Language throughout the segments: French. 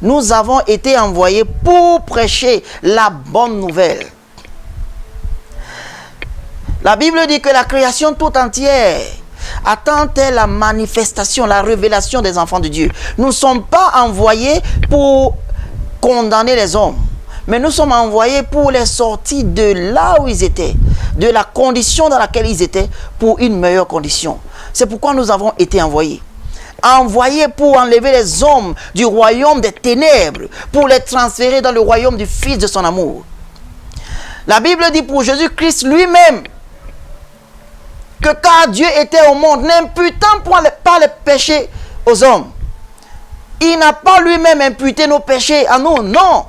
Nous avons été envoyés pour prêcher la bonne nouvelle. La Bible dit que la création tout entière attend-elle la manifestation, la révélation des enfants de Dieu. Nous ne sommes pas envoyés pour condamner les hommes, mais nous sommes envoyés pour les sortir de là où ils étaient, de la condition dans laquelle ils étaient, pour une meilleure condition. C'est pourquoi nous avons été envoyés. Envoyés pour enlever les hommes du royaume des ténèbres, pour les transférer dans le royaume du Fils de son amour. La Bible dit pour Jésus-Christ lui-même, que car Dieu était au monde, n'imputant pas les péchés aux hommes. Il n'a pas lui-même imputé nos péchés à nous, non.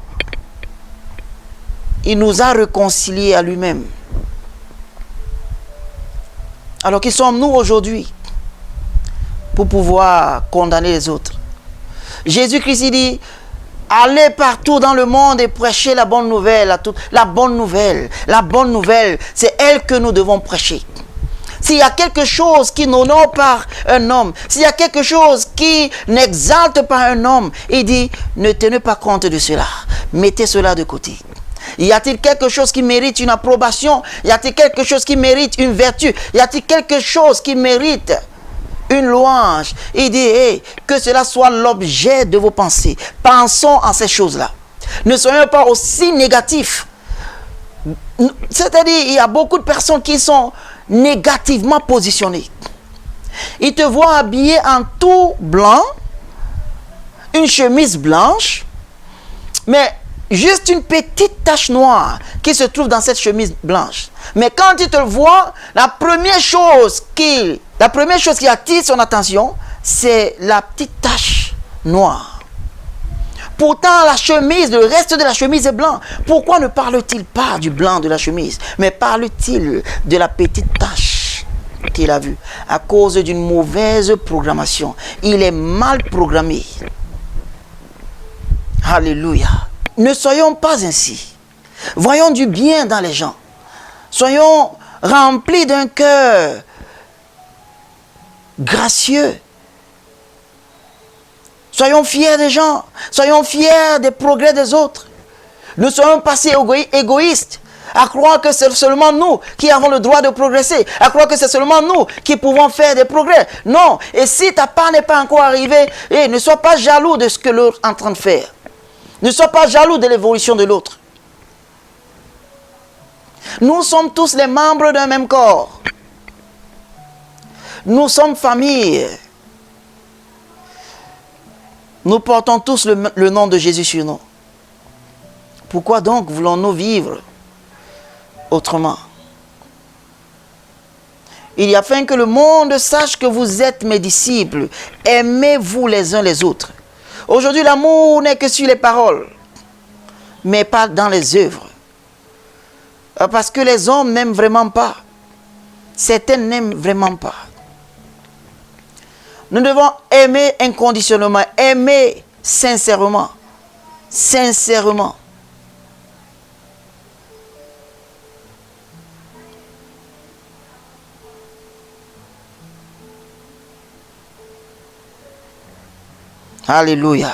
Il nous a réconciliés à lui-même. Alors qui sommes-nous aujourd'hui pour pouvoir condamner les autres? Jésus-Christ il dit, allez partout dans le monde et prêchez la bonne nouvelle à toutes. La bonne nouvelle, c'est elle que nous devons prêcher. S'il y a quelque chose qui n'honore pas un homme, s'il y a quelque chose qui n'exalte pas un homme, il dit, ne tenez pas compte de cela. Mettez cela de côté. Y a-t-il quelque chose qui mérite une approbation? Y a-t-il quelque chose qui mérite une vertu? Y a-t-il quelque chose qui mérite une louange? Il dit, hey, que cela soit l'objet de vos pensées. Pensons en ces choses-là. Ne soyons pas aussi négatifs. C'est-à-dire, il y a beaucoup de personnes qui sont négativement positionnées. Ils te voient habillé en tout blanc, une chemise blanche, mais juste une petite tache noire qui se trouve dans cette chemise blanche. Mais quand ils te voient, la première chose qui attire son attention, c'est la petite tache noire. Pourtant, la chemise, le reste de la chemise est blanc. Pourquoi ne parle-t-il pas du blanc de la chemise, mais parle-t-il de la petite tache qu'il a vue? À cause d'une mauvaise programmation. Il est mal programmé. Alléluia. Ne soyons pas ainsi. Voyons du bien dans les gens. Soyons remplis d'un cœur gracieux. Soyons fiers des gens. Soyons fiers des progrès des autres. Ne soyons pas si égoïstes à croire que c'est seulement nous qui avons le droit de progresser, à croire que c'est seulement nous qui pouvons faire des progrès. Non. Et si ta part n'est pas encore arrivée, ne sois pas jaloux de ce que l'autre est en train de faire. Ne sois pas jaloux de l'évolution de l'autre. Nous sommes tous les membres d'un même corps. Nous sommes famille. Nous portons tous le nom de Jésus sur nous. Pourquoi donc voulons-nous vivre autrement? Il y a afin que le monde sache que vous êtes mes disciples. Aimez-vous les uns les autres. Aujourd'hui, l'amour n'est que sur les paroles, mais pas dans les œuvres. Parce que les hommes n'aiment vraiment pas. Certains n'aiment vraiment pas. Nous devons aimer inconditionnellement, aimer sincèrement. Sincèrement. Alléluia.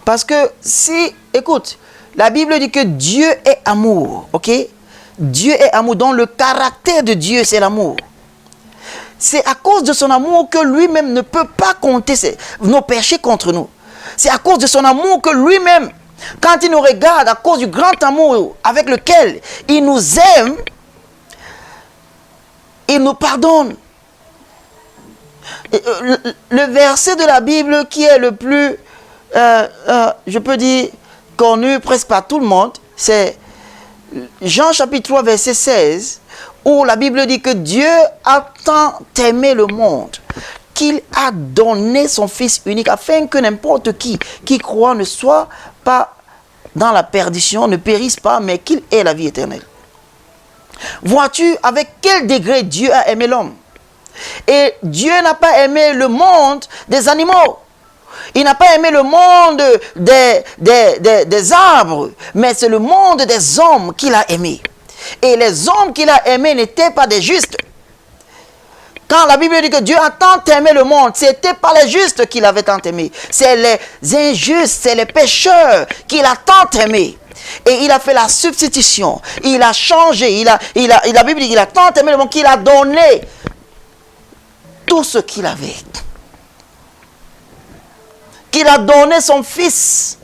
Parce que si, écoute, la Bible dit que Dieu est amour, ok? Dieu est amour, donc le caractère de Dieu, c'est l'amour. C'est à cause de son amour que lui-même ne peut pas compter nos péchés contre nous. C'est à cause de son amour que lui-même, quand il nous regarde, à cause du grand amour avec lequel il nous aime, il nous pardonne. Le verset de la Bible qui est le plus, je peux dire, connu presque par tout le monde, c'est Jean chapitre 3, verset 16, où la Bible dit que Dieu a tant aimé le monde qu'il a donné son Fils unique afin que n'importe qui croit ne soit pas dans la perdition, ne périsse pas, mais qu'il ait la vie éternelle. Vois-tu avec quel degré Dieu a aimé l'homme? Et Dieu n'a pas aimé le monde des animaux. Il n'a pas aimé le monde des arbres, mais c'est le monde des hommes qu'il a aimé. Et les hommes qu'il a aimés n'étaient pas des justes. Quand la Bible dit que Dieu a tant aimé le monde, c'était pas les justes qu'il avait tant aimé. C'est les injustes, c'est les pécheurs qu'il a tant aimé. Et il a fait la substitution. Il a changé. La Bible dit qu'il a tant aimé le monde qu'il a donné tout ce qu'il avait. Qu'il a donné son Fils.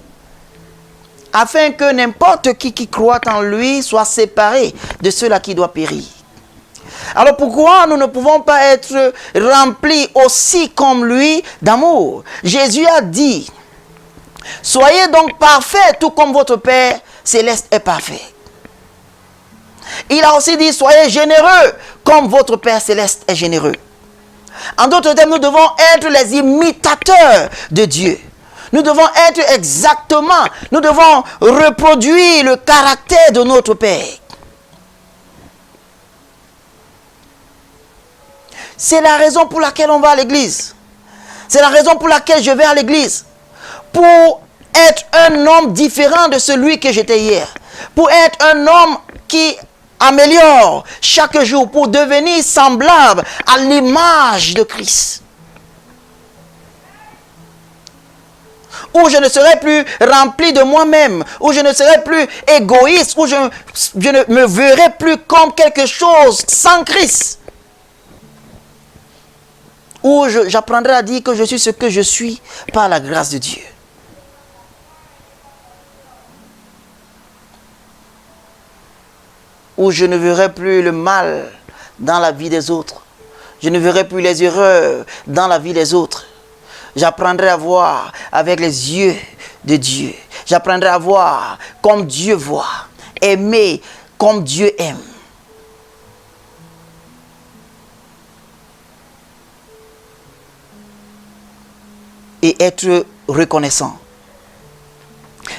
Afin que n'importe qui croit en lui soit séparé de ceux-là qui doivent périr. Alors pourquoi nous ne pouvons pas être remplis aussi comme lui d'amour? Jésus a dit, soyez donc parfaits tout comme votre Père céleste est parfait. Il a aussi dit, soyez généreux comme votre Père céleste est généreux. En d'autres termes, nous devons être les imitateurs de Dieu. Nous devons être exactement, nous devons reproduire le caractère de notre Père. C'est la raison pour laquelle on va à l'église. C'est la raison pour laquelle je vais à l'église. Pour être un homme différent de celui que j'étais hier. Pour être un homme qui améliore chaque jour. Pour devenir semblable à l'image de Christ. Où je ne serai plus rempli de moi-même, où je ne serai plus égoïste, où je ne me verrai plus comme quelque chose sans Christ. Où j'apprendrai à dire que je suis ce que je suis par la grâce de Dieu. Où je ne verrai plus le mal dans la vie des autres. Je ne verrai plus les erreurs dans la vie des autres. J'apprendrai à voir avec les yeux de Dieu. J'apprendrai à voir comme Dieu voit. Aimer comme Dieu aime. Et être reconnaissant.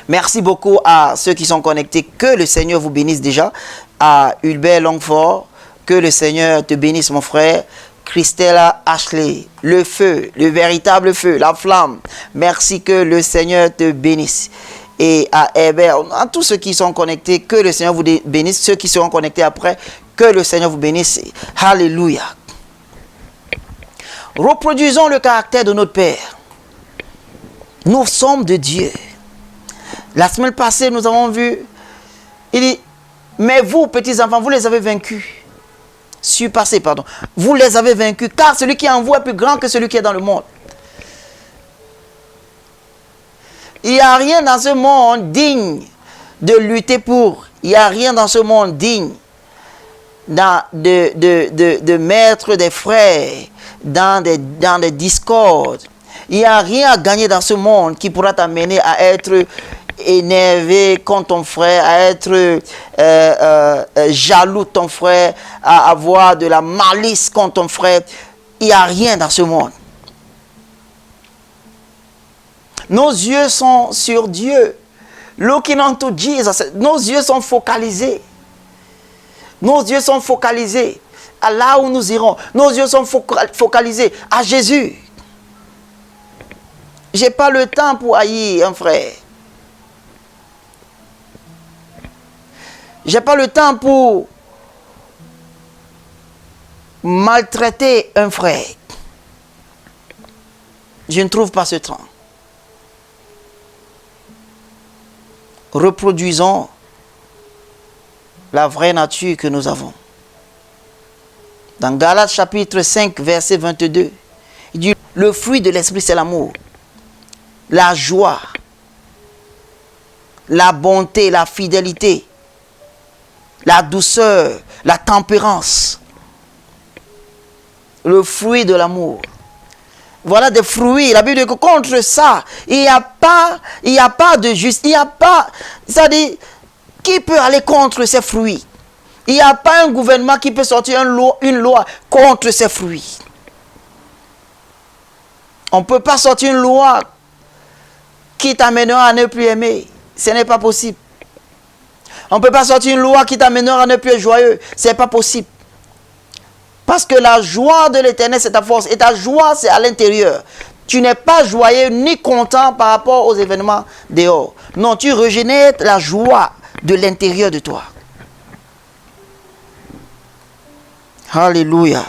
Merci beaucoup à ceux qui sont connectés. Que le Seigneur vous bénisse déjà. À Hubert Longfort. Que le Seigneur te bénisse mon frère. Christella Ashley, le feu, le véritable feu, la flamme. Merci, que le Seigneur te bénisse. Et à Hébert, à tous ceux qui sont connectés, que le Seigneur vous bénisse. Ceux qui seront connectés après, que le Seigneur vous bénisse. Alléluia. Reproduisons le caractère de notre Père. Nous sommes de Dieu. La semaine passée, nous avons vu, il dit, mais vous, petits enfants, vous les avez vaincus. Surpassés, pardon. Vous les avez vaincus, car celui qui est en vous est plus grand que celui qui est dans le monde. Il n'y a rien dans ce monde digne de lutter pour. Il n'y a rien dans ce monde digne de mettre des frères dans des discordes. Il n'y a rien à gagner dans ce monde qui pourra t'amener à être énervé contre ton frère, à être jaloux de ton frère, à avoir de la malice contre ton frère. Il n'y a rien dans ce monde. Nos yeux sont sur Dieu. Looking unto Jesus. Nos yeux sont focalisés. Nos yeux sont focalisés à là où nous irons. Nos yeux sont focalisés à Jésus. Je n'ai pas le temps pour haïr un frère. Je n'ai pas le temps pour maltraiter un frère. Je ne trouve pas ce temps. Reproduisons la vraie nature que nous avons. Dans Galates chapitre 5, verset 22, il dit, le fruit de l'esprit, c'est l'amour, la joie, la bonté, la fidélité, la douceur, la tempérance. Le fruit de l'amour. Voilà des fruits. La Bible dit que contre ça, il n'y a pas de juste. Il n'y a pas. C'est-à-dire, qui peut aller contre ces fruits? Il n'y a pas un gouvernement qui peut sortir une loi contre ces fruits. On ne peut pas sortir une loi qui t'amènera à ne plus aimer. Ce n'est pas possible. On ne peut pas sortir une loi qui t'amènera à ne plus être joyeux. Ce n'est pas possible. Parce que la joie de l'Éternel, c'est ta force. Et ta joie, c'est à l'intérieur. Tu n'es pas joyeux ni content par rapport aux événements dehors. Non, tu régénères la joie de l'intérieur de toi. Alléluia.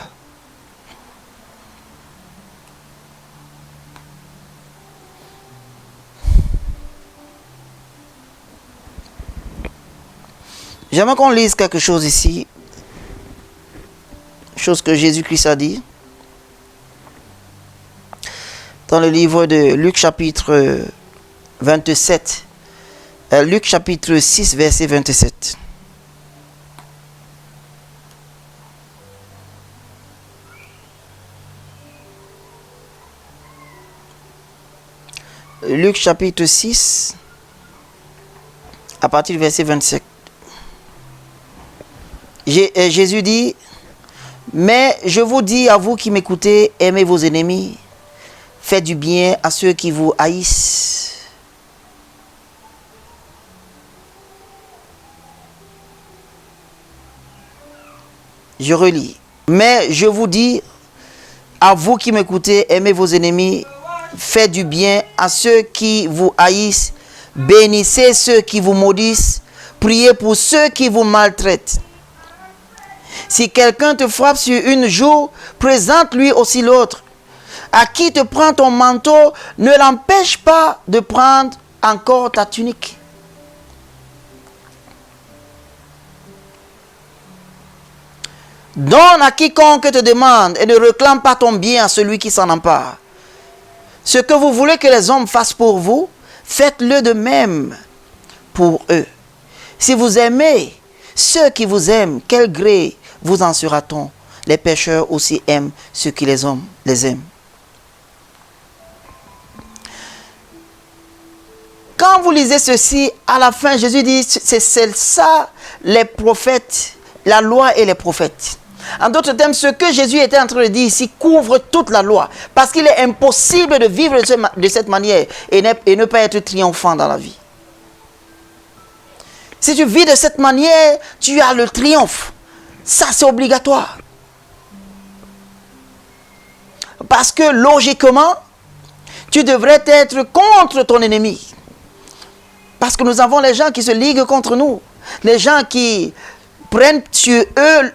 J'aimerais qu'on lise quelque chose ici. Chose que Jésus-Christ a dit. Dans le livre de Luc chapitre 27. Luc chapitre 6 verset 27. Luc chapitre 6 à partir du verset 27. Jésus dit: mais je vous dis à vous qui m'écoutez, aimez vos ennemis, faites du bien à ceux qui vous haïssent. Je relis. Mais je vous dis à vous qui m'écoutez, aimez vos ennemis, faites du bien à ceux qui vous haïssent, bénissez ceux qui vous maudissent, priez pour ceux qui vous maltraitent. Si quelqu'un te frappe sur une joue, présente-lui aussi l'autre. À qui te prend ton manteau, ne l'empêche pas de prendre encore ta tunique. Donne à quiconque te demande et ne réclame pas ton bien à celui qui s'en empare. Ce que vous voulez que les hommes fassent pour vous, faites-le de même pour eux. Si vous aimez ceux qui vous aiment, quel gré vous en sera-t-on? Les pécheurs aussi aiment ceux qui les aiment. Quand vous lisez ceci, à la fin, Jésus dit, c'est ça les prophètes, la loi et les prophètes. En d'autres termes, ce que Jésus était en train de dire ici couvre toute la loi. Parce qu'il est impossible de vivre de cette manière et ne pas être triomphant dans la vie. Si tu vis de cette manière, tu as le triomphe. Ça, c'est obligatoire. Parce que logiquement, tu devrais être contre ton ennemi. Parce que nous avons les gens qui se liguent contre nous. Les gens qui prennent sur eux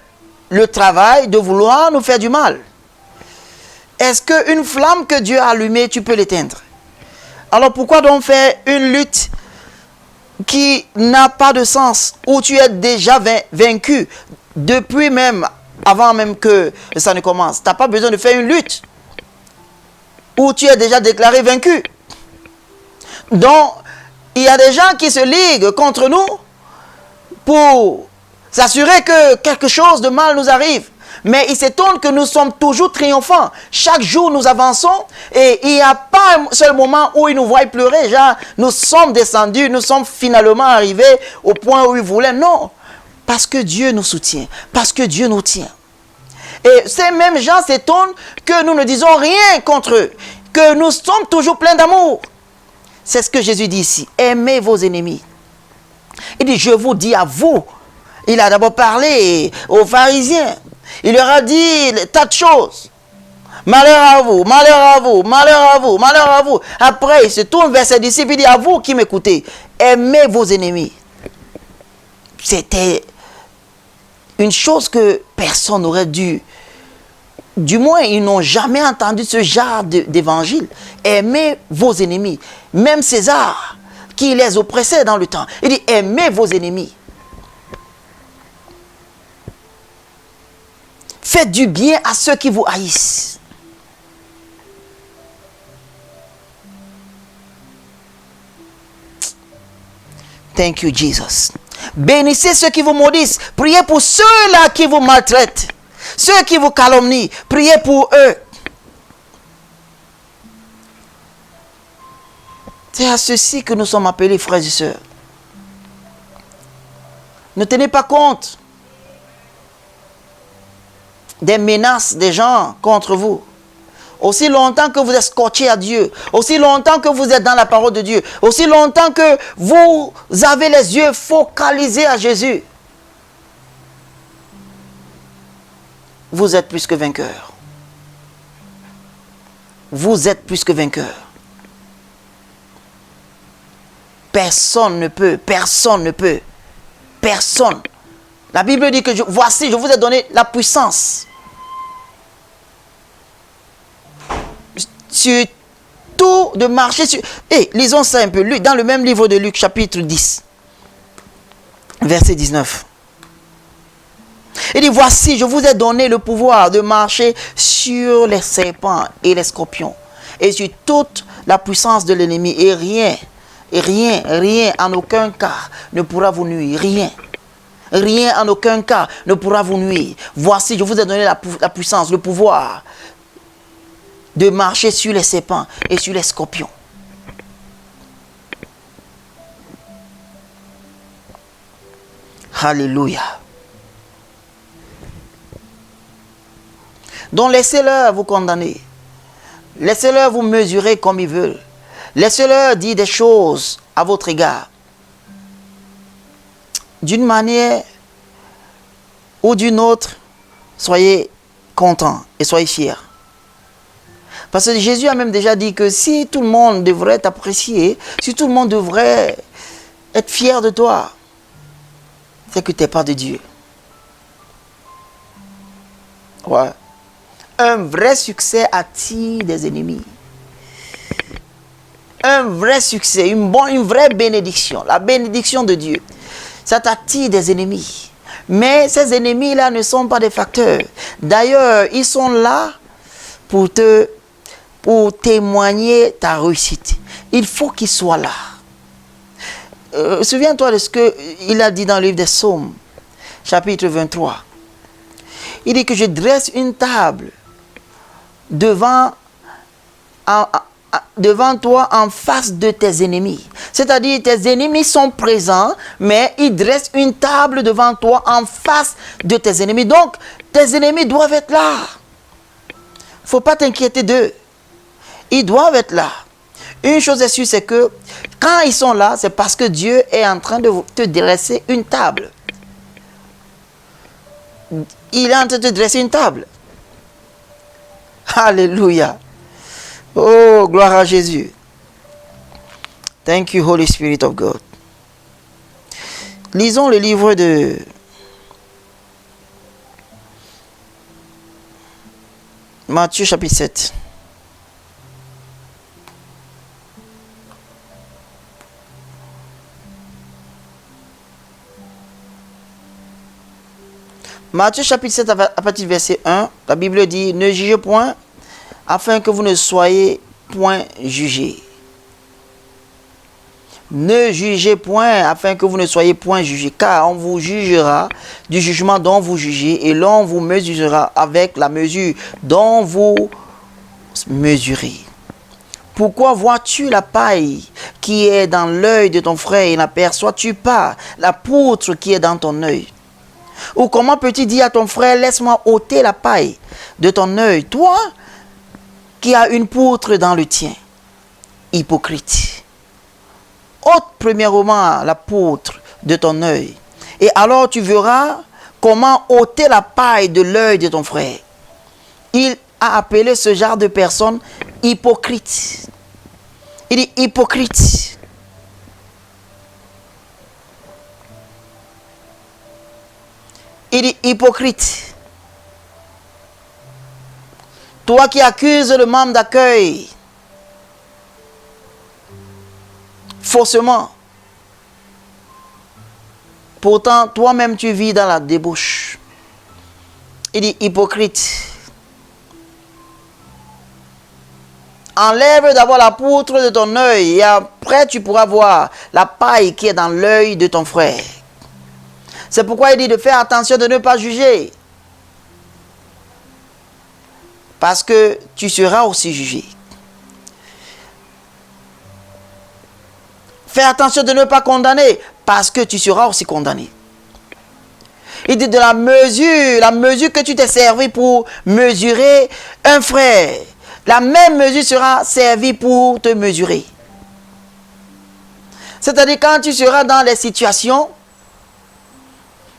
le travail de vouloir nous faire du mal. Est-ce qu'une flamme que Dieu a allumée, tu peux l'éteindre? Alors pourquoi donc faire une lutte qui n'a pas de sens, où tu es déjà vaincu, depuis même, avant même que ça ne commence? Tu n'as pas besoin de faire une lutte, où tu es déjà déclaré vaincu. Donc, il y a des gens qui se liguent contre nous pour s'assurer que quelque chose de mal nous arrive. Mais ils s'étonnent que nous sommes toujours triomphants. Chaque jour, nous avançons et il n'y a pas un seul moment où ils nous voient pleurer. Genre, nous sommes descendus, nous sommes finalement arrivés au point où ils voulaient. Non, parce que Dieu nous soutient, parce que Dieu nous tient. Et ces mêmes gens s'étonnent que nous ne disons rien contre eux, que nous sommes toujours pleins d'amour. C'est ce que Jésus dit ici. Aimez vos ennemis. Il dit, je vous dis à vous. Il a d'abord parlé aux pharisiens. Il leur a dit tas de choses. Malheur à vous, malheur à vous, malheur à vous, malheur à vous. Après, il se tourne vers ses disciples, il dit à vous qui m'écoutez, aimez vos ennemis. C'était une chose que personne n'aurait dû. Du moins, ils n'ont jamais entendu ce genre d'évangile. Aimez vos ennemis. Même César, qui les oppressait dans le temps, il dit aimez vos ennemis. Faites du bien à ceux qui vous haïssent. Thank you, Jesus. Bénissez ceux qui vous maudissent. Priez pour ceux-là qui vous maltraitent. Ceux qui vous calomnient. Priez pour eux. C'est à ceci que nous sommes appelés, frères et sœurs. Ne tenez pas compte des menaces des gens contre vous. Aussi longtemps que vous êtes scotché à Dieu, aussi longtemps que vous êtes dans la parole de Dieu, aussi longtemps que vous avez les yeux focalisés à Jésus, vous êtes plus que vainqueur. Vous êtes plus que vainqueur. Personne ne peut, personne ne peut, personne. La Bible dit que voici, je vous ai donné la puissance. Sur tout, de marcher sur... lisons ça un peu. Dans le même livre de Luc, chapitre 10, verset 19. Il dit, voici, je vous ai donné le pouvoir de marcher sur les serpents et les scorpions et sur toute la puissance de l'ennemi. Et rien, en aucun cas ne pourra vous nuire. Rien, en aucun cas ne pourra vous nuire. Voici, je vous ai donné la puissance, le pouvoir de marcher sur les serpents et sur les scorpions. Alléluia. Donc laissez-leur vous condamner. Laissez-leur vous mesurer comme ils veulent. Laissez-leur dire des choses à votre égard. D'une manière ou d'une autre, soyez contents et soyez fiers. Parce que Jésus a même déjà dit que si tout le monde devrait t'apprécier, si tout le monde devrait être fier de toi, c'est que tu n'es pas de Dieu. Ouais. Un vrai succès attire des ennemis. Un vrai succès, une vraie bénédiction, la bénédiction de Dieu, ça t'attire des ennemis. Mais ces ennemis-là ne sont pas des facteurs. D'ailleurs, ils sont là pour témoigner ta réussite. Il faut qu'ils soient là. Souviens-toi de ce qu'il a dit dans le livre des Psaumes, chapitre 23. Il dit que je dresse une table devant toi en face de tes ennemis. C'est-à-dire tes ennemis sont présents, mais ils dressent une table devant toi en face de tes ennemis. Donc, tes ennemis doivent être là. Il ne faut pas t'inquiéter d'eux. Ils doivent être là. Une chose est sûre, c'est que quand ils sont là, c'est parce que Dieu est en train de te dresser une table. Il est en train de te dresser une table. Alléluia. Oh, gloire à Jésus. Thank you, Holy Spirit of God. Lisons le livre de Matthieu chapitre 7. Matthieu chapitre 7 à partir du verset 1, la Bible dit, ne jugez point afin que vous ne soyez point jugés. Ne jugez point afin que vous ne soyez point jugés, car on vous jugera du jugement dont vous jugez et l'on vous mesurera avec la mesure dont vous mesurez. Pourquoi vois-tu la paille qui est dans l'œil de ton frère et n'aperçois-tu pas la poutre qui est dans ton œil? Ou comment peux-tu dire à ton frère, laisse-moi ôter la paille de ton œil, toi qui as une poutre dans le tien? Hypocrite. Ôte premièrement la poutre de ton œil, et alors tu verras comment ôter la paille de l'œil de ton frère. Il a appelé ce genre de personne hypocrite. Il dit hypocrite. Il dit hypocrite. Toi qui accuses le membre d'accueil faussement, pourtant toi-même tu vis dans la débauche. Il dit hypocrite. Enlève d'abord la poutre de ton œil et après tu pourras voir la paille qui est dans l'œil de ton frère. C'est pourquoi il dit de faire attention de ne pas juger. Parce que tu seras aussi jugé. Fais attention de ne pas condamner, parce que tu seras aussi condamné. Il dit de la mesure que tu t'es servi pour mesurer un frère, la même mesure sera servie pour te mesurer. C'est-à-dire quand tu seras dans les situations,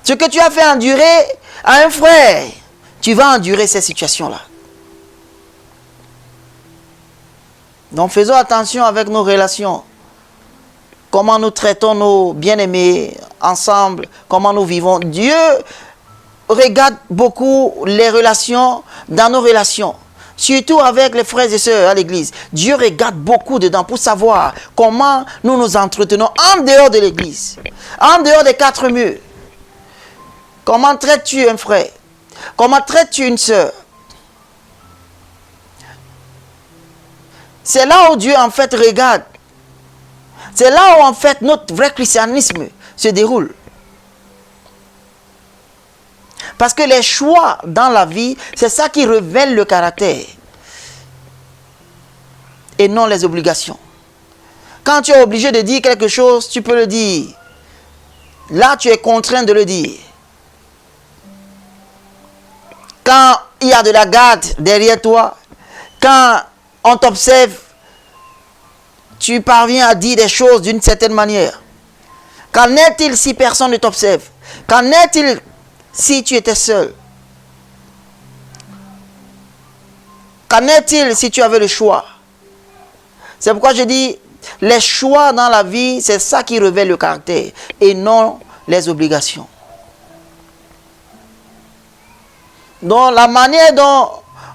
ce que tu as fait endurer à un frère, tu vas endurer ces situations-là. Donc faisons attention avec nos relations. Comment nous traitons nos bien-aimés ensemble, comment nous vivons. Dieu regarde beaucoup les relations dans nos relations. Surtout avec les frères et sœurs à l'église. Dieu regarde beaucoup dedans pour savoir comment nous nous entretenons en dehors de l'église. En dehors des quatre murs. Comment traites-tu un frère? Comment traites-tu une sœur? C'est là où Dieu en fait regarde. C'est là où en fait notre vrai christianisme se déroule. Parce que les choix dans la vie, c'est ça qui révèle le caractère. Et non les obligations. Quand tu es obligé de dire quelque chose, tu peux le dire. Là, tu es contraint de le dire. Quand il y a de la garde derrière toi, quand on t'observe, tu parviens à dire des choses d'une certaine manière. Qu'en est-il si personne ne t'observe? Qu'en est-il si tu étais seul? Qu'en est-il si tu avais le choix? C'est pourquoi je dis, les choix dans la vie, c'est ça qui révèle le caractère et non les obligations. Donc la manière dont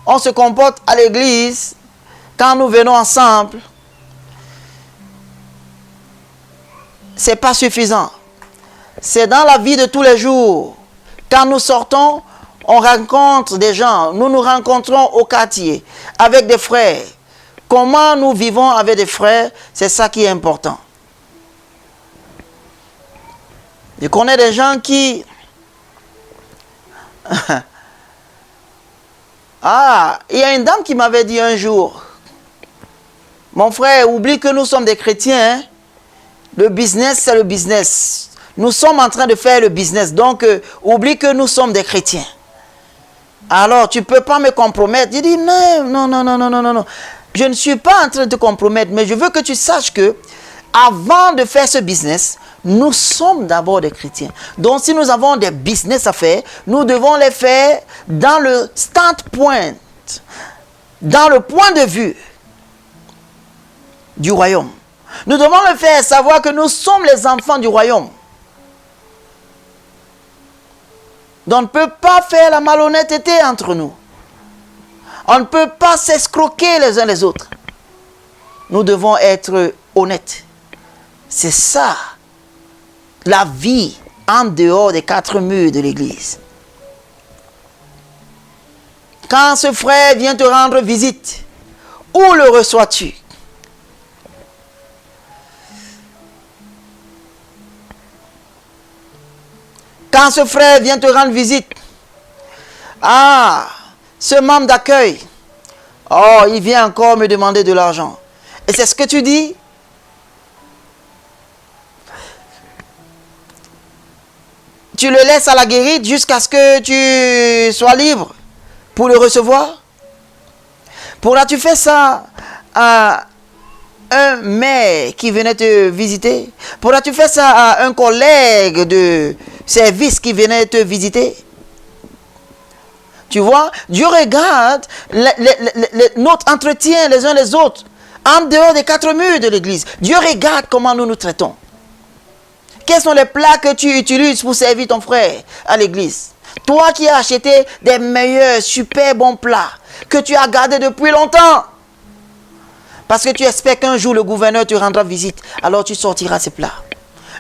on se comporte à l'église, quand nous venons ensemble, c'est pas suffisant. C'est dans la vie de tous les jours. Quand nous sortons, on rencontre des gens. Nous nous rencontrons au quartier avec des frères. Comment nous vivons avec des frères, c'est ça qui est important. Je connais des gens qui... Ah, il y a une dame qui m'avait dit un jour, mon frère, oublie que nous sommes des chrétiens. Hein? Le business, c'est le business. Nous sommes en train de faire le business. Donc, oublie que nous sommes des chrétiens. Alors, tu ne peux pas me compromettre. Je dis, non. Je ne suis pas en train de te compromettre, mais je veux que tu saches que, avant de faire ce business, nous sommes d'abord des chrétiens. Donc, si nous avons des business à faire, nous devons les faire dans le standpoint, dans le point de vue du royaume. Nous devons le faire savoir que nous sommes les enfants du royaume. Donc, on ne peut pas faire la malhonnêteté entre nous. On ne peut pas s'escroquer les uns les autres. Nous devons être honnêtes. C'est ça, la vie en dehors des quatre murs de l'église. Quand ce frère vient te rendre visite, où le reçois-tu? Quand ce frère vient te rendre visite, ah, ce membre d'accueil, oh, il vient encore me demander de l'argent. Et c'est ce que tu dis? Tu le laisses à la guérite jusqu'à ce que tu sois libre pour le recevoir? Pourras-tu faire ça à un maire qui venait te visiter? Pourras-tu faire ça à un collègue de service qui venait te visiter? Tu vois, Dieu regarde notre entretien les uns les autres en dehors des quatre murs de l'église. Dieu regarde comment nous nous traitons. Quels sont les plats que tu utilises pour servir ton frère à l'église? Toi qui as acheté des meilleurs, super bons plats que tu as gardés depuis longtemps. Parce que tu espères qu'un jour le gouverneur te rendra visite. Alors tu sortiras ces plats.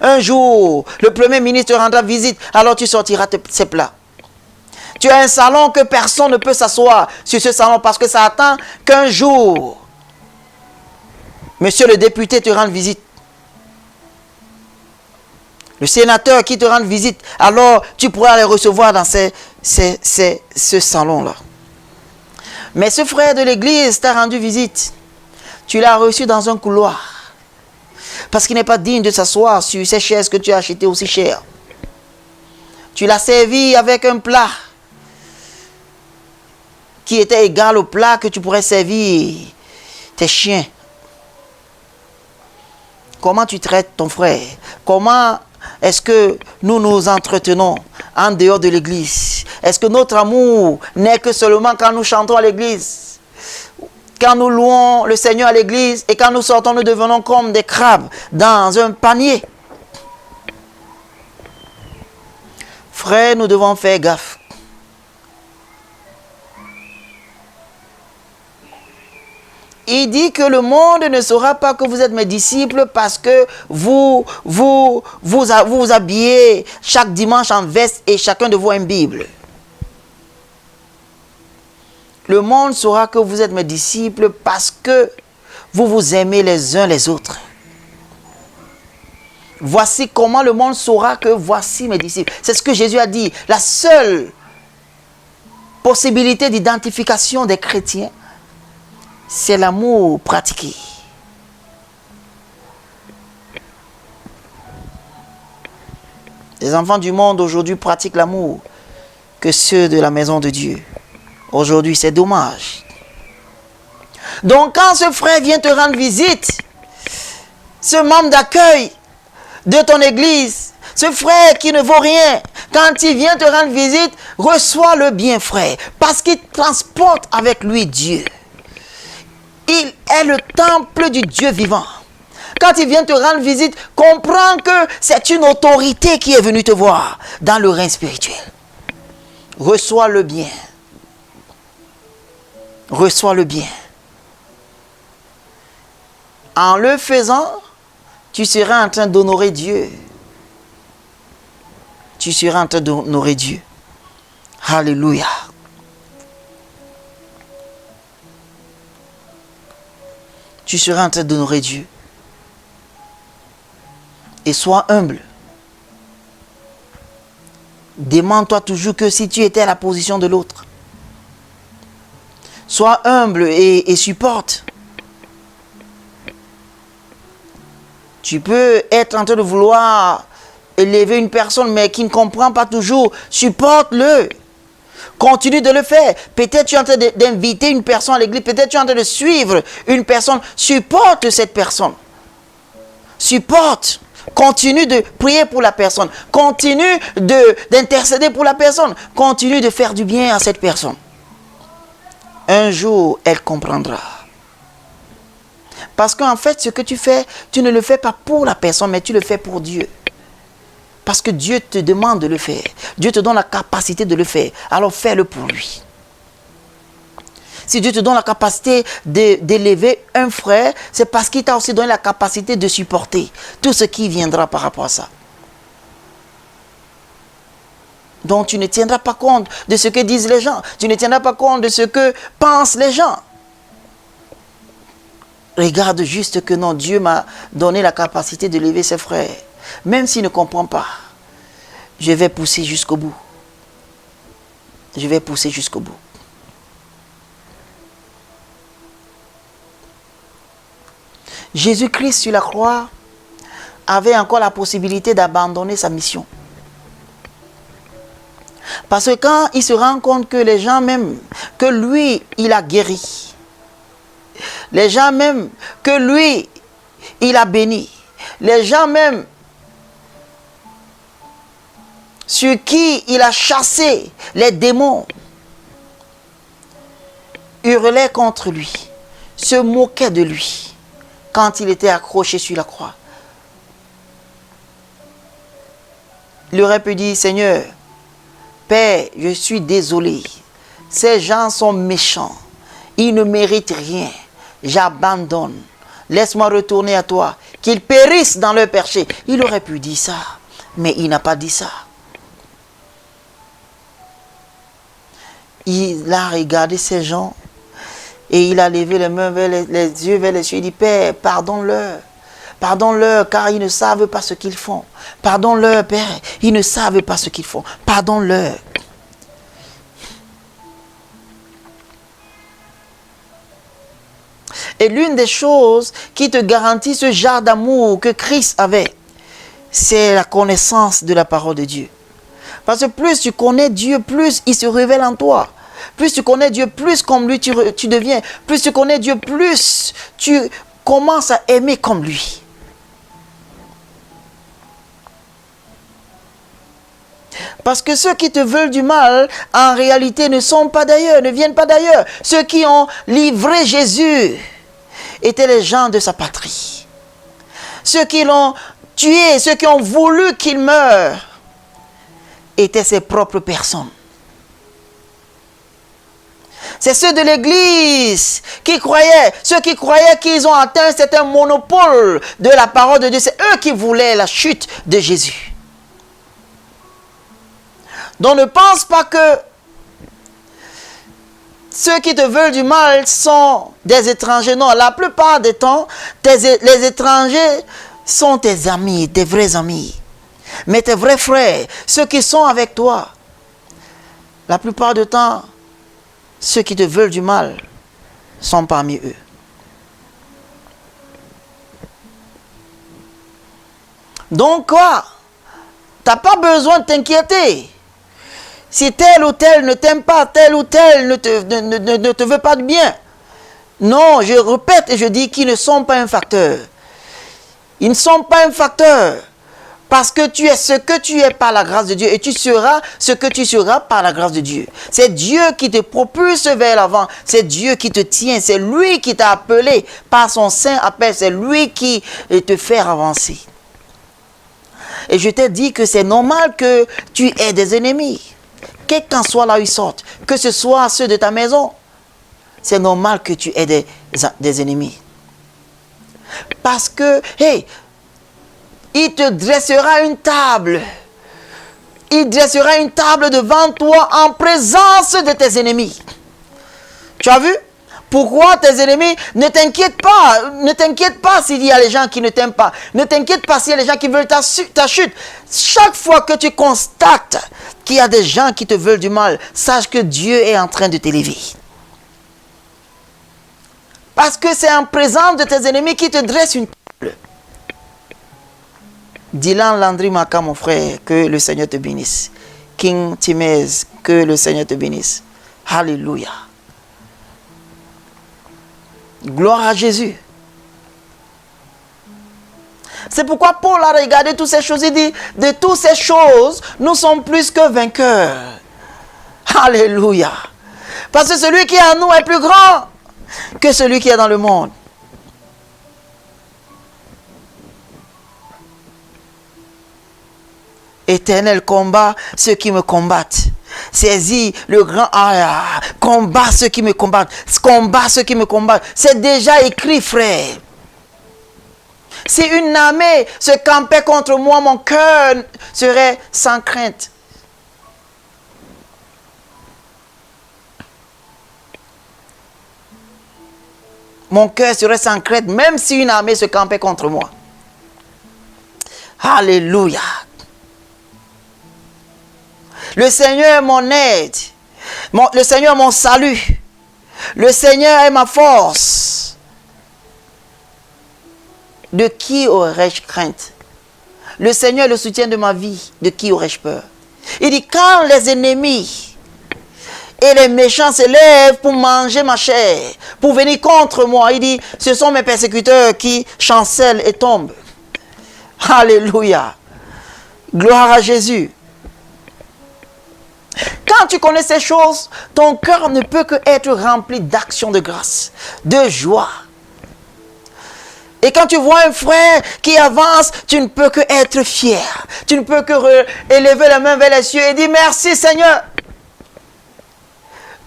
Un jour, le premier ministre te rendra visite. Alors tu sortiras ces plats. Tu as un salon que personne ne peut s'asseoir sur ce salon parce que ça attend qu'un jour, monsieur le député te rende visite. Le sénateur qui te rend visite, alors tu pourras les recevoir dans ce salon-là. Mais ce frère de l'église t'a rendu visite. Tu l'as reçu dans un couloir. Parce qu'il n'est pas digne de s'asseoir sur ces chaises que tu as achetées aussi chères. Tu l'as servi avec un plat qui était égal au plat que tu pourrais servir tes chiens. Comment tu traites ton frère? Comment est-ce que nous nous entretenons en dehors de l'église? Est-ce que notre amour n'est que seulement quand nous chantons à l'église? Quand nous louons le Seigneur à l'église et quand nous sortons, nous devenons comme des crabes dans un panier. Frères, nous devons faire gaffe. Il dit que le monde ne saura pas que vous êtes mes disciples parce que vous habillez chaque dimanche en veste et chacun de vous a une Bible. Le monde saura que vous êtes mes disciples parce que vous vous aimez les uns les autres. Voici comment le monde saura que voici mes disciples. C'est ce que Jésus a dit. La seule possibilité d'identification des chrétiens, c'est l'amour pratiqué. Les enfants du monde aujourd'hui pratiquent l'amour que ceux de la maison de Dieu. Aujourd'hui, c'est dommage. Donc, quand ce frère vient te rendre visite, ce membre d'accueil de ton église, ce frère qui ne vaut rien, quand il vient te rendre visite, reçois-le bien, frère, parce qu'il transporte avec lui Dieu. Il est le temple du Dieu vivant. Quand il vient te rendre visite, comprends que c'est une autorité qui est venue te voir dans le règne spirituel. Reçois-le bien. Reçois-le bien. En le faisant, tu seras en train d'honorer Dieu. Tu seras en train d'honorer Dieu. Alléluia. Tu seras en train d'honorer Dieu. Et sois humble. Demande-toi toujours que si tu étais à la position de l'autre. Sois humble et supporte. Tu peux être en train de vouloir élever une personne, mais qui ne comprend pas toujours. Supporte-le. Continue de le faire. Peut-être tu es en train d'inviter une personne à l'église. Peut-être tu es en train de suivre une personne. Supporte cette personne. Supporte. Continue de prier pour la personne. Continue d'intercéder pour la personne. Continue de faire du bien à cette personne. Un jour, elle comprendra. Parce qu'en fait, ce que tu fais, tu ne le fais pas pour la personne, mais tu le fais pour Dieu. Parce que Dieu te demande de le faire. Dieu te donne la capacité de le faire. Alors fais-le pour lui. Si Dieu te donne la capacité d'élever un frère, c'est parce qu'il t'a aussi donné la capacité de supporter tout ce qui viendra par rapport à ça. Donc tu ne tiendras pas compte de ce que disent les gens. Tu ne tiendras pas compte de ce que pensent les gens. Regarde juste que non, Dieu m'a donné la capacité de lever ses frères. Même s'il ne comprend pas, je vais pousser jusqu'au bout. Je vais pousser jusqu'au bout. Jésus-Christ sur la croix avait encore la possibilité d'abandonner sa mission. Parce que quand il se rend compte que les gens même, que lui, il a guéri. Les gens même, que lui, il a béni. Les gens même, sur qui il a chassé les démons, hurlaient contre lui, se moquaient de lui, quand il était accroché sur la croix. Il aurait pu dire, Seigneur, Père, je suis désolé. Ces gens sont méchants. Ils ne méritent rien. J'abandonne. Laisse-moi retourner à toi. Qu'ils périssent dans leur péché. Il aurait pu dire ça. Mais il n'a pas dit ça. Il a regardé ces gens. Et il a levé les mains vers les yeux vers les cieux. Il dit, Père, pardonne-leur. Pardonne-leur, car ils ne savent pas ce qu'ils font. Pardonne-leur, Père, ils ne savent pas ce qu'ils font. Pardonne-leur. Et l'une des choses qui te garantit ce genre d'amour que Christ avait, c'est la connaissance de la parole de Dieu. Parce que plus tu connais Dieu, plus il se révèle en toi. Plus tu connais Dieu, plus comme lui tu deviens. Plus tu connais Dieu, plus tu commences à aimer comme lui. Parce que ceux qui te veulent du mal, en réalité, ne sont pas d'ailleurs, ne viennent pas d'ailleurs. Ceux qui ont livré Jésus étaient les gens de sa patrie. Ceux qui l'ont tué, ceux qui ont voulu qu'il meure, étaient ses propres personnes. C'est ceux de l'Église qui croyaient, ceux qui croyaient qu'ils ont atteint un certain monopole de la parole de Dieu. C'est eux qui voulaient la chute de Jésus. Donc ne pense pas que ceux qui te veulent du mal sont des étrangers. Non, la plupart des temps, les étrangers sont tes amis, tes vrais amis. Mais tes vrais frères, ceux qui sont avec toi, la plupart du temps, ceux qui te veulent du mal sont parmi eux. Donc quoi? Tu n'as pas besoin de t'inquiéter. Si tel ou tel ne t'aime pas, tel ou tel ne te veut pas de bien. Non, je répète et je dis qu'ils ne sont pas un facteur. Ils ne sont pas un facteur. Parce que tu es ce que tu es par la grâce de Dieu et tu seras ce que tu seras par la grâce de Dieu. C'est Dieu qui te propulse vers l'avant. C'est Dieu qui te tient. C'est lui qui t'a appelé par son saint appel. C'est lui qui te fait avancer. Et je t'ai dit que c'est normal que tu aies des ennemis. Quel qu'en soit là où ils sortent, que ce soit ceux de ta maison, c'est normal que tu aies des ennemis. Parce que, hey, il te dressera une table. Il dressera une table devant toi en présence de tes ennemis. Tu as vu? Pourquoi tes ennemis? Ne t'inquiète pas. Ne t'inquiète pas s'il y a les gens qui ne t'aiment pas. Ne t'inquiète pas s'il y a les gens qui veulent ta chute. Chaque fois que tu constates qu'il y a des gens qui te veulent du mal, sache que Dieu est en train de t'élever. Parce que c'est en présence de tes ennemis qui te dresse une table. Dylan Landry Maka, mon frère, que le Seigneur te bénisse. King Timez, que le Seigneur te bénisse. Alléluia. Gloire à Jésus. C'est pourquoi Paul a regardé toutes ces choses et dit, de toutes ces choses, nous sommes plus que vainqueurs. Alléluia. Parce que celui qui est en nous est plus grand que celui qui est dans le monde. Éternel, combat ceux qui me combattent. Saisis le grand combat ceux qui me combattent. Combat ceux qui me combattent. C'est déjà écrit, frère. Si une armée se campait contre moi, mon cœur serait sans crainte. Mon cœur serait sans crainte, même si une armée se campait contre moi. Alléluia. Le Seigneur est mon aide. Le Seigneur est mon salut. Le Seigneur est ma force. De qui aurais-je crainte? Le Seigneur est le soutien de ma vie. De qui aurais-je peur? Il dit, quand les ennemis et les méchants se lèvent pour manger ma chair, pour venir contre moi, il dit, ce sont mes persécuteurs qui chancellent et tombent. Alléluia. Gloire à Jésus. Quand tu connais ces choses, ton cœur ne peut que être rempli d'actions de grâce, de joie. Et quand tu vois un frère qui avance, tu ne peux que être fier. Tu ne peux que élever la main vers les cieux et dire merci Seigneur.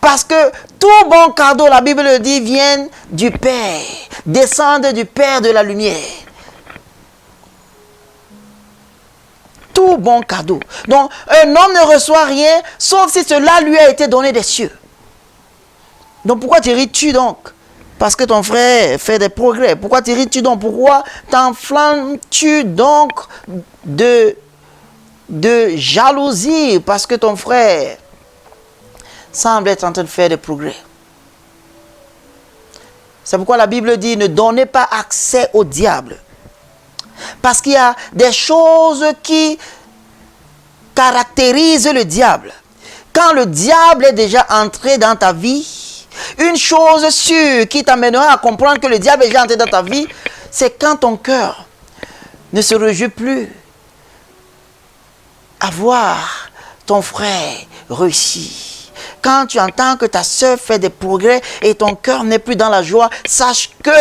Parce que tout bon cadeau, la Bible le dit, vient du Père, descend du Père de la lumière. Tout bon cadeau. Donc, un homme ne reçoit rien, sauf si cela lui a été donné des cieux. Donc, pourquoi t'irrites-tu donc? Parce que ton frère fait des progrès. Pourquoi t'irrites-tu donc? Pourquoi t'enflammes-tu donc de jalousie? Parce que ton frère semble être en train de faire des progrès. C'est pourquoi la Bible dit, ne donnez pas accès au diable. Parce qu'il y a des choses qui caractérisent le diable. Quand le diable est déjà entré dans ta vie, une chose sûre qui t'amènera à comprendre que le diable est déjà entré dans ta vie, c'est quand ton cœur ne se réjouit plus à voir ton frère réussir. Quand tu entends que ta soeur fait des progrès et ton cœur n'est plus dans la joie, sache que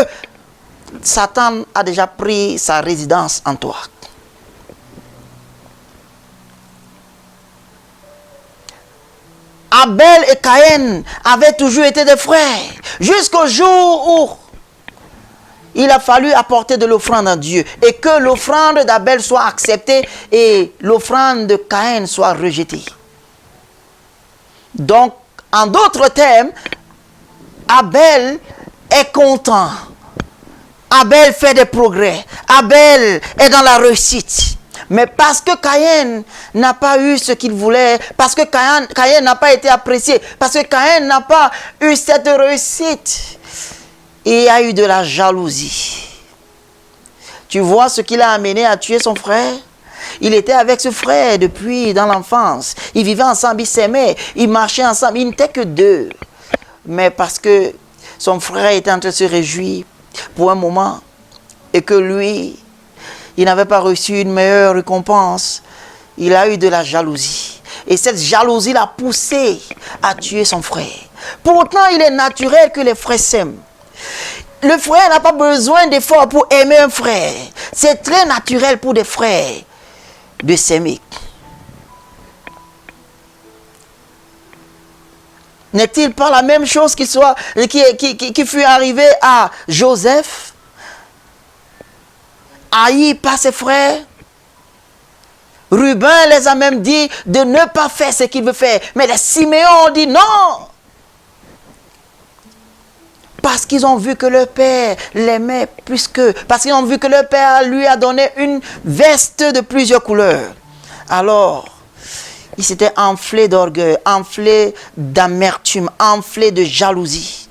Satan a déjà pris sa résidence en toi. Abel et Caïn avaient toujours été des frères. Jusqu'au jour où il a fallu apporter de l'offrande à Dieu et que l'offrande d'Abel soit acceptée et l'offrande de Caïn soit rejetée. Donc, en d'autres termes, Abel est content. Abel fait des progrès. Abel est dans la réussite. Mais parce que Caïn n'a pas eu ce qu'il voulait, parce que Caïn n'a pas été apprécié, parce que Caïn n'a pas eu cette réussite, il y a eu de la jalousie. Tu vois ce qui l'a amené à tuer son frère? Il était avec ce frère depuis dans l'enfance. Ils vivaient ensemble, ils s'aimaient, ils marchaient ensemble. Ils n'étaient que deux. Mais parce que son frère était en train de se réjouir pour un moment et que lui, il n'avait pas reçu une meilleure récompense, il a eu de la jalousie. Et cette jalousie l'a poussé à tuer son frère. Pourtant, il est naturel que les frères s'aiment. Le frère n'a pas besoin d'efforts pour aimer un frère. C'est très naturel pour des frères de s'aimer. N'est-il pas la même chose qui fut arrivée à Joseph, haï par ses frères? Ruben les a même dit de ne pas faire ce qu'il veut faire. Mais les Siméons ont dit non. Parce qu'ils ont vu que leur père l'aimait plus qu'eux. Parce qu'ils ont vu que leur père lui a donné une veste de plusieurs couleurs. Alors, ils s'étaient enflés d'orgueil, enflés d'amertume, enflés de jalousie.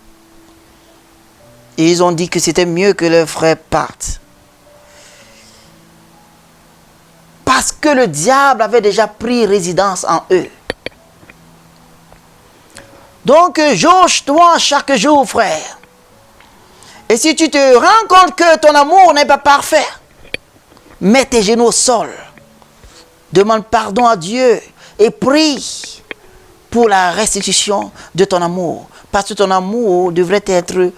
Et ils ont dit que c'était mieux que leurs frères partent. Parce que le diable avait déjà pris résidence en eux. Donc, jauge-toi chaque jour, frère. Et si tu te rends compte que ton amour n'est pas parfait, mets tes genoux au sol. Demande pardon à Dieu et prie pour la restitution de ton amour. Parce que ton amour devrait être...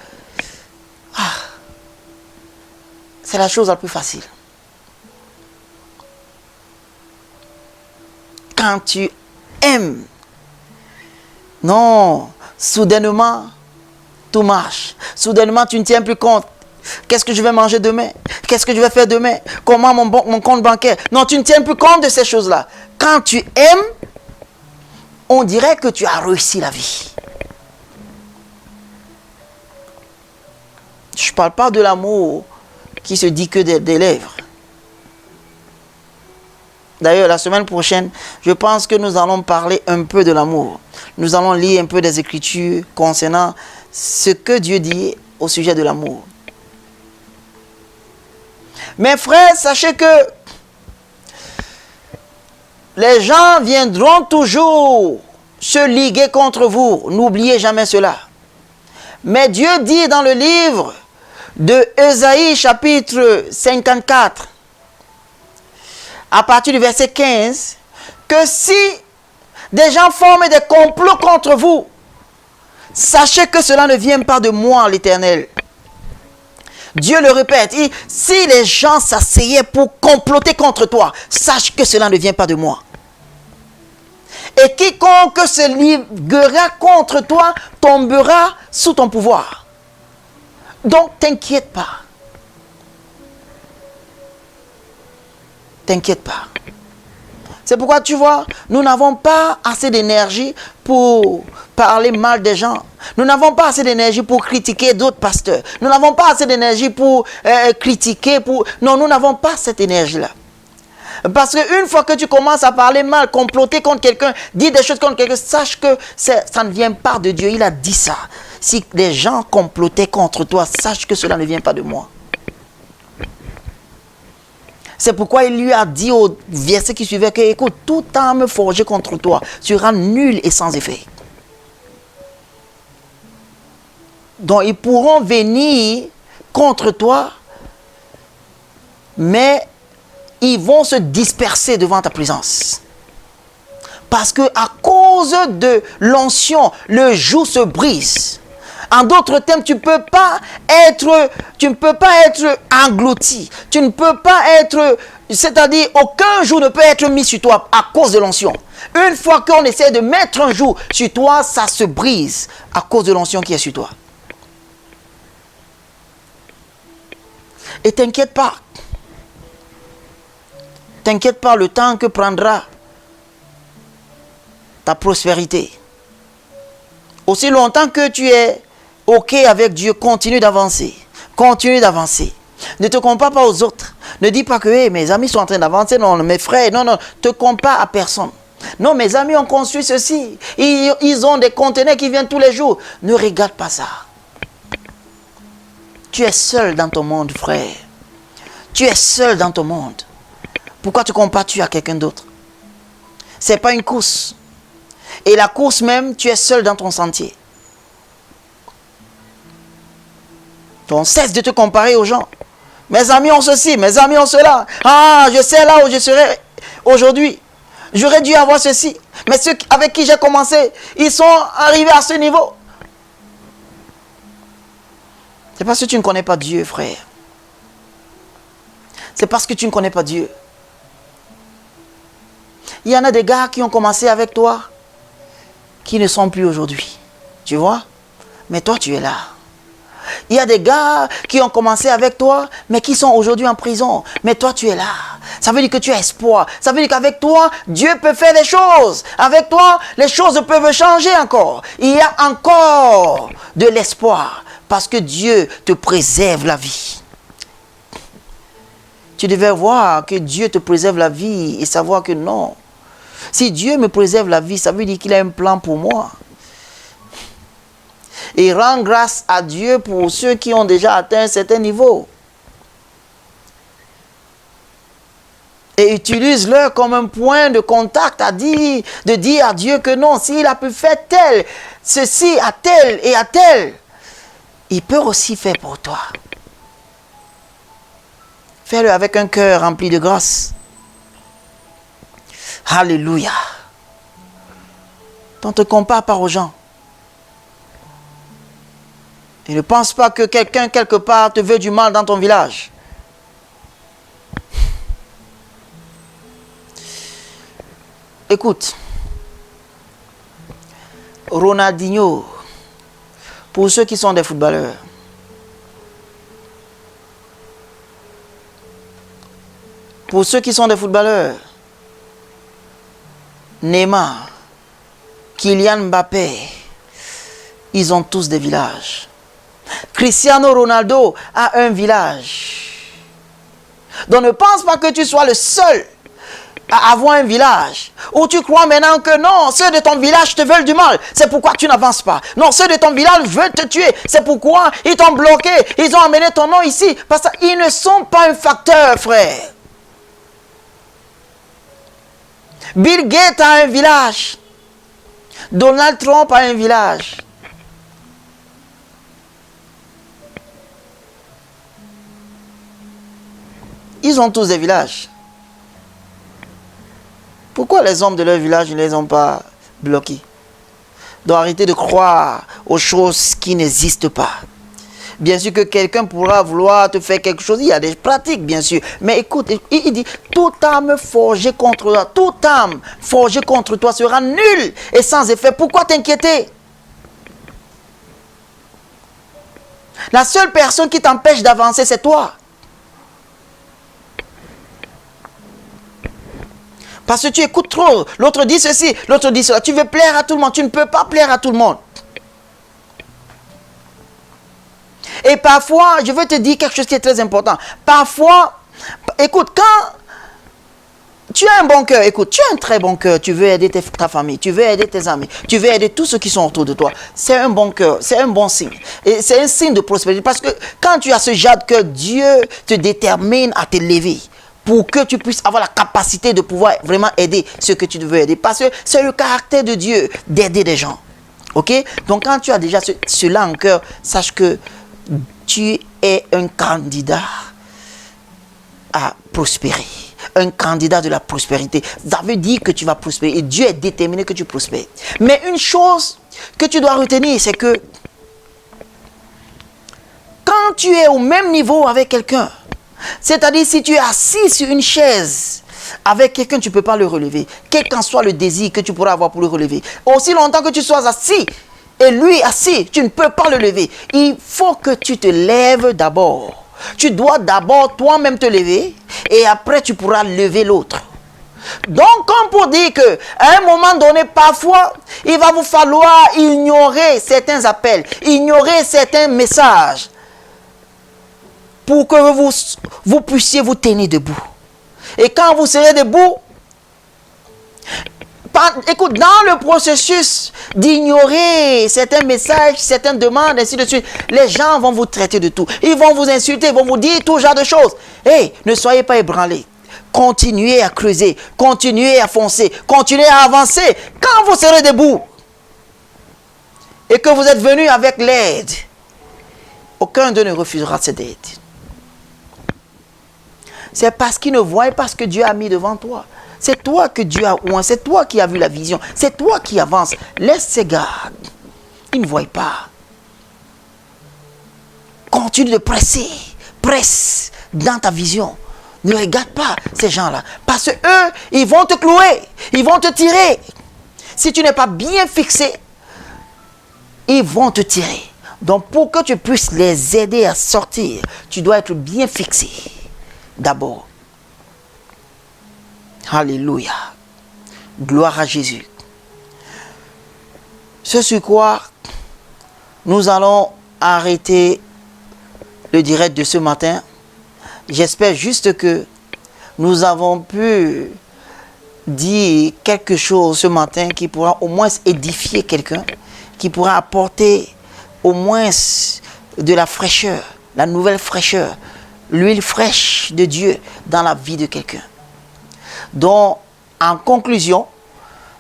c'est la chose la plus facile. Quand tu aimes, non, soudainement, tout marche. Soudainement, tu ne tiens plus compte. Qu'est-ce que je vais manger demain? Qu'est-ce que je vais faire demain? Comment mon compte bancaire? Non, tu ne tiens plus compte de ces choses-là. Quand tu aimes, on dirait que tu as réussi la vie. Je ne parle pas de l'amour qui se dit que des lèvres. D'ailleurs, la semaine prochaine, je pense que nous allons parler un peu de l'amour. Nous allons lire un peu des Écritures concernant ce que Dieu dit au sujet de l'amour. Mes frères, sachez que les gens viendront toujours se liguer contre vous. N'oubliez jamais cela. Mais Dieu dit dans le livre de Ésaïe, chapitre 54, à partir du verset 15, que si des gens forment des complots contre vous, sachez que cela ne vient pas de moi, l'Éternel. Dieu le répète, si les gens s'asseyaient pour comploter contre toi, sache que cela ne vient pas de moi. Et quiconque se liguera contre toi tombera sous ton pouvoir. Donc, t'inquiète pas. T'inquiète pas. C'est pourquoi tu vois, nous n'avons pas assez d'énergie pour parler mal des gens. Nous n'avons pas assez d'énergie pour critiquer d'autres pasteurs. Nous n'avons pas assez d'énergie pour critiquer. Non, nous n'avons pas cette énergie-là. Parce qu'une fois que tu commences à parler mal, comploter contre quelqu'un, dire des choses contre quelqu'un, sache que ça ne vient pas de Dieu. Il a dit ça. Si les gens complotaient contre toi, sache que cela ne vient pas de moi. C'est pourquoi il lui a dit au verset qui suivait que, écoute, toute arme forgée contre toi sera nulle et sans effet. Donc, ils pourront venir contre toi, mais ils vont se disperser devant ta présence. Parce que à cause de l'onction, le joug se brise. En d'autres termes, tu ne peux pas être englouti. Tu ne peux pas être, c'est-à-dire aucun joug ne peut être mis sur toi à cause de l'onction. Une fois qu'on essaie de mettre un joug sur toi, ça se brise à cause de l'onction qui est sur toi. Et t'inquiète pas. T'inquiète pas le temps que prendra ta prospérité. Aussi longtemps que tu es OK avec Dieu, continue d'avancer. Continue d'avancer. Ne te compare pas aux autres. Ne dis pas que hey, mes amis sont en train d'avancer. Non, mes frères, non, te compare à personne. Non, mes amis ont construit ceci. Ils ont des conteneurs qui viennent tous les jours. Ne regarde pas ça. Tu es seul dans ton monde, frère. Tu es seul dans ton monde. Pourquoi te compares-tu à quelqu'un d'autre? Ce n'est pas une course. Et la course même, tu es seul dans ton sentier. Donc cesse de te comparer aux gens. Mes amis ont ceci, mes amis ont cela. Ah, je sais là où je serai aujourd'hui. J'aurais dû avoir ceci. Mais ceux avec qui j'ai commencé, ils sont arrivés à ce niveau. C'est parce que tu ne connais pas Dieu, frère. C'est parce que tu ne connais pas Dieu. Il y en a des gars qui ont commencé avec toi, qui ne sont plus aujourd'hui. Tu vois? Mais toi, tu es là. Il y a des gars qui ont commencé avec toi, mais qui sont aujourd'hui en prison. Mais toi, tu es là. Ça veut dire que tu as espoir. Ça veut dire qu'avec toi, Dieu peut faire des choses. Avec toi, les choses peuvent changer encore. Il y a encore de l'espoir. Parce que Dieu te préserve la vie. Tu devais voir que Dieu te préserve la vie et savoir que non. Si Dieu me préserve la vie, ça veut dire qu'il a un plan pour moi. Et rends grâce à Dieu pour ceux qui ont déjà atteint un certain niveau. Et utilise-le comme un point de contact de dire à Dieu que non, s'il a pu faire tel, ceci à tel et à tel, il peut aussi faire pour toi. Fais-le avec un cœur rempli de grâce. Alléluia. Donc ne te compare pas aux gens. Et ne pense pas que quelqu'un quelque part te veut du mal dans ton village. Écoute. Ronaldinho, pour ceux qui sont des footballeurs, Neymar, Kylian Mbappé, ils ont tous des villages. Cristiano Ronaldo a un village. Donc ne pense pas que tu sois le seul à avoir un village. Ou tu crois maintenant que non, ceux de ton village te veulent du mal. C'est pourquoi tu n'avances pas. Non, ceux de ton village veulent te tuer. C'est pourquoi ils t'ont bloqué. Ils ont amené ton nom ici. Parce qu'ils ne sont pas un facteur, frère. Bill Gates a un village. Donald Trump a un village. Ils ont tous des villages. Pourquoi les hommes de leur village ne les ont pas bloqués? Donc arrêtez de croire aux choses qui n'existent pas. Bien sûr que quelqu'un pourra vouloir te faire quelque chose. Il y a des pratiques, bien sûr. Mais écoute, il dit, toute âme forgée contre toi, toute âme forgée contre toi sera nulle et sans effet. Pourquoi t'inquiéter? La seule personne qui t'empêche d'avancer, c'est toi. Parce que tu écoutes trop. L'autre dit ceci, l'autre dit cela. Tu veux plaire à tout le monde. Tu ne peux pas plaire à tout le monde. Et parfois, je veux te dire quelque chose qui est très important. Parfois, écoute, quand tu as un bon cœur, écoute, tu as un très bon cœur, tu veux aider ta famille, tu veux aider tes amis, tu veux aider tous ceux qui sont autour de toi. C'est un bon cœur, c'est un bon signe. Et c'est un signe de prospérité. Parce que quand tu as ce genre de cœur, Dieu te détermine à te lever. Pour que tu puisses avoir la capacité de pouvoir vraiment aider ceux que tu veux aider. Parce que c'est le caractère de Dieu d'aider des gens. Ok? Donc quand tu as déjà cela en cœur, sache que tu es un candidat à prospérer. Un candidat de la prospérité. Ça veut dire que tu vas prospérer. Et Dieu est déterminé que tu prospères. Mais une chose que tu dois retenir, c'est que tu es au même niveau avec quelqu'un, c'est-à-dire si tu es assis sur une chaise avec quelqu'un, tu ne peux pas le relever. Quel qu'en soit le désir que tu pourras avoir pour le relever. Aussi longtemps que tu sois assis et lui assis, tu ne peux pas le lever. Il faut que tu te lèves d'abord. Tu dois d'abord toi-même te lever et après tu pourras lever l'autre. Donc, comme pour dire qu'à un moment donné, parfois, il va vous falloir ignorer certains appels, ignorer certains messages pour que vous puissiez vous tenir debout. Et quand vous serez debout, écoute, dans le processus d'ignorer certains messages, certaines demandes, ainsi de suite, les gens vont vous traiter de tout. Ils vont vous insulter, ils vont vous dire tout genre de choses. Hey, ne soyez pas ébranlés. Continuez à creuser, continuez à foncer, continuez à avancer. Quand vous serez debout et que vous êtes venu avec l'aide, aucun d'eux ne refusera cette aide. C'est parce qu'ils ne voient pas ce que Dieu a mis devant toi. C'est toi que Dieu a oint, c'est toi qui as vu la vision, c'est toi qui avances. Laisse ces gars, ils ne voient pas. Continue de presser, presse dans ta vision. Ne regarde pas ces gens-là, parce que eux, ils vont te clouer, ils vont te tirer. Si tu n'es pas bien fixé, ils vont te tirer. Donc pour que tu puisses les aider à sortir, tu dois être bien fixé d'abord. Alléluia. Gloire à Jésus. Ce sur quoi nous allons arrêter le direct de ce matin. J'espère juste que nous avons pu dire quelque chose ce matin qui pourra au moins édifier quelqu'un, qui pourra apporter au moins de la fraîcheur, la nouvelle fraîcheur, l'huile fraîche de Dieu dans la vie de quelqu'un. Donc, en conclusion,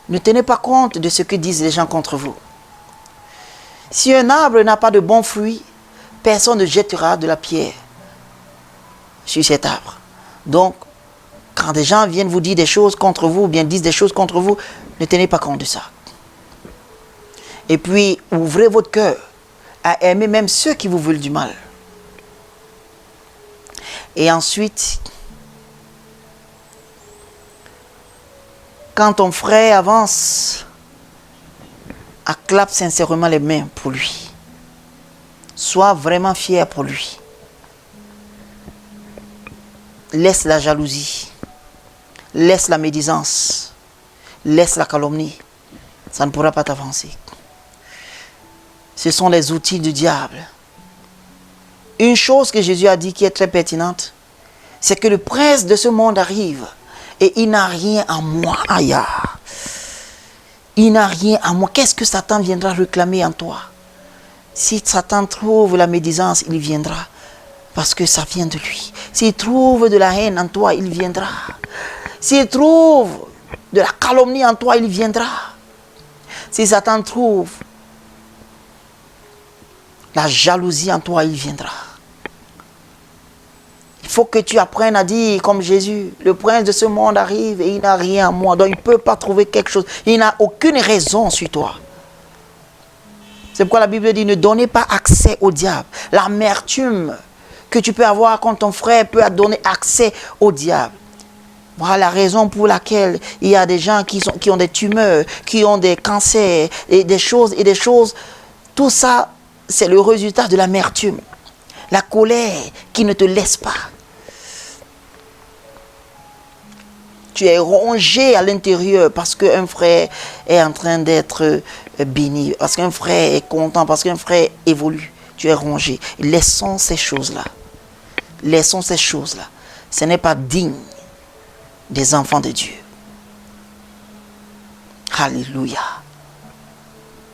ne tenez pas compte de ce que disent les gens contre vous. Si un arbre n'a pas de bons fruits, personne ne jettera de la pierre sur cet arbre. Donc, quand des gens viennent vous dire des choses contre vous, ou bien disent des choses contre vous, ne tenez pas compte de ça. Et puis, ouvrez votre cœur à aimer même ceux qui vous veulent du mal. Et ensuite, quand ton frère avance, acclame sincèrement les mains pour lui. Sois vraiment fier pour lui. Laisse la jalousie. Laisse la médisance. Laisse la calomnie. Ça ne pourra pas t'avancer. Ce sont les outils du diable. Une chose que Jésus a dit qui est très pertinente, c'est que le prince de ce monde arrive et il n'a rien à moi. Aïe. Il n'a rien à moi. Qu'est-ce que Satan viendra réclamer en toi? Si Satan trouve la médisance, il viendra. Parce que ça vient de lui. S'il trouve de la haine en toi, il viendra. S'il trouve de la calomnie en toi, il viendra. Si Satan trouve la jalousie en toi, il viendra. Il faut que tu apprennes à dire comme Jésus, le prince de ce monde arrive et il n'a rien à moi. Donc il ne peut pas trouver quelque chose. Il n'a aucune raison sur toi. C'est pourquoi la Bible dit, ne donnez pas accès au diable. L'amertume que tu peux avoir contre ton frère peut donner accès au diable. Voilà la raison pour laquelle il y a des gens qui ont des tumeurs, qui ont des cancers, et des choses. Tout ça, c'est le résultat de l'amertume. La colère qui ne te laisse pas. Tu es rongé à l'intérieur parce qu'un frère est en train d'être béni, parce qu'un frère est content, parce qu'un frère évolue. Tu es rongé. Laissons ces choses-là. Laissons ces choses-là. Ce n'est pas digne des enfants de Dieu. Alléluia.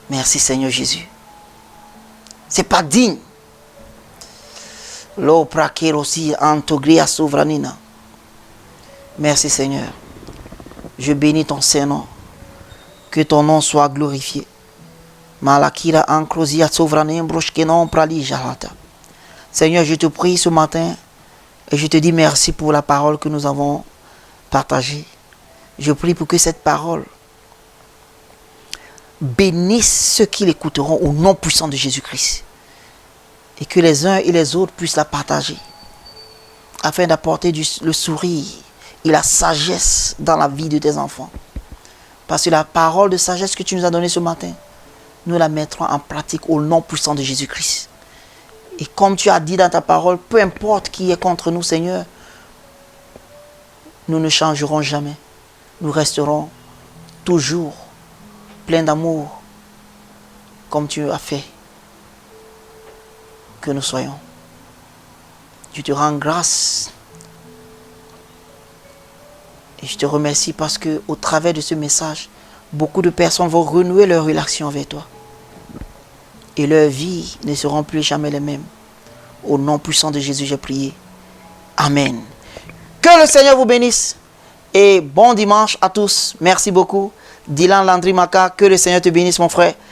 Merci Seigneur Jésus. C'est pas digne. Lo praquero si antogria souvranina. Merci Seigneur. Je bénis ton Saint-Nom. Que ton nom soit glorifié. Malakira ancrosia souvranin broshkenon prali jalata. Seigneur, je te prie ce matin et je te dis merci pour la parole que nous avons partagée. Je prie pour que cette parole bénisse ceux qui l'écouteront au nom puissant de Jésus-Christ. et que les uns et les autres puissent la partager afin d'apporter le sourire et la sagesse dans la vie de tes enfants. Parce que la parole de sagesse que tu nous as donnée ce matin, nous la mettrons en pratique au nom puissant de Jésus-Christ. Et comme tu as dit dans ta parole, peu importe qui est contre nous, Seigneur, nous ne changerons jamais. Nous resterons toujours pleins d'amour, comme tu as fait que nous soyons. Je te rends grâce. Et je te remercie parce que au travers de ce message, beaucoup de personnes vont renouer leur relation avec toi. Et leur vie ne seront plus jamais les mêmes. Au nom puissant de Jésus, j'ai prié. Amen. Que le Seigneur vous bénisse. Et bon dimanche à tous. Merci beaucoup. Dylan Landry Maka, que le Seigneur te bénisse, mon frère.